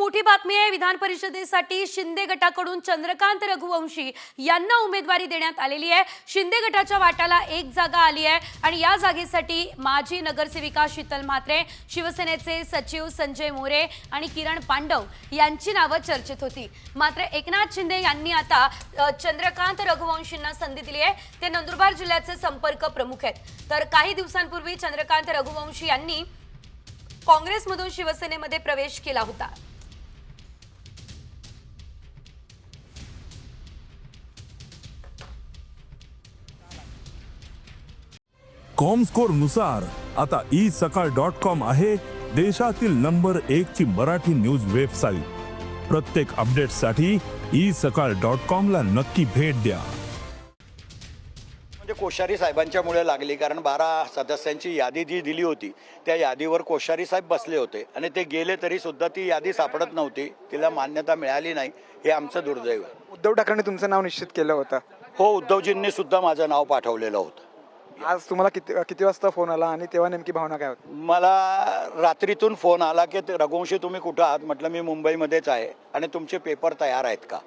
मोठी बातमी आहे। विधान परिषदेसाठी शिंदे गटाकडून चंद्रकांत रघुवंशी यांना उमेदवारी देण्यात आलेली आहे। शिंदे गटाच्या वाट्याला एक जागा आली आहे आणि या जागेसाठी माजी नगरसेविका शीतल म्हात्रे, शिवसेनेचे सचिव संजय मोरे आणि किरण पांडव यांची नावे चर्चेत होती। मात्र एकनाथ शिंदे यांनी आता चंद्रकांत रघुवंशींना संधी दिली आहे। ते नंदुरबार जिल्ह्याचे संपर्क प्रमुख आहेत। तर काही दिवसांपूर्वी चंद्रकांत रघुवंशी यांनी काँग्रेसमधून शिवसेनेमध्ये प्रवेश केला होता। कॉमस्कोर नुसार आता isakal.com आहे देशातील नंबर 1 ची मराठी न्यूज वेबसाईट। प्रत्येक अपडेटसाठी isakal.com ला नक्की भेट द्या। म्हणजे कोश्यारी साहेबांच्यामुळे लागली, कारण 12 सदस्यांची यादी जी दिली होती त्या यादीवर कोश्यारी साहेब बसले होते आणि ते गेले तरी सुद्धा ती यादी सापडत नव्हती, तिला मान्यता मिळाली नाही। हे आमचं दुर्दैव आहे। उद्धव ठाकरेंनी तुमचं नाव निश्चित केलं होतं। हो, उद्धवजींनी सुद्धा माझं नाव पाठवलेलं होतं। आज तुम्हाला किती वाजता फोन आला आणि तेव्हा नेमकी भावना काय होती? मला रात्रीतून फोन आला की रघुवंशी तुम्ही कुठं आहात? म्हटलं मी मुंबईमध्येच आहे। आणि तुमचे पेपर तयार आहेत का?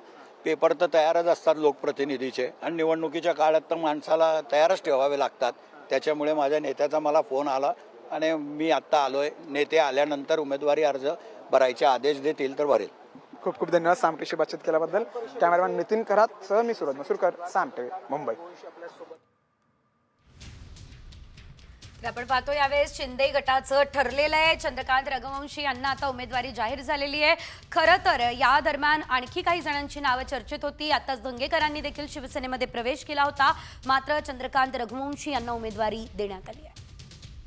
पेपर तर तयारच असतात लोकप्रतिनिधीचे, आणि निवडणुकीच्या काळात तर माणसाला तयारच ठेवावे लागतात। त्याच्यामुळे माझ्या नेत्याचा मला फोन आला आणि मी आत्ता आलोय। नेते आल्यानंतर उमेदवारी अर्ज भरायचे आदेश देतील तर भरेल। खूप खूप धन्यवाद सामटेशी बातचीत केल्याबद्दल। कॅमेरामॅन नितीन करात सह मी सूरज मसूरकर, सामटे, मुंबई। आपण पाहतो यावेळेस शिंदे गटाचं ठरलेलं आहे। चंद्रकांत रघुवंशी यांना आता उमेदवारी जाहीर झालेली आहे। खरं तर या दरम्यान आणखी काही जणांची नावे चर्चेत होती। आताच धंगेकरांनी देखील शिवसेनेमध्ये प्रवेश केला होता, मात्र चंद्रकांत रघुवंशी यांना उमेदवारी देण्यात आली आहे।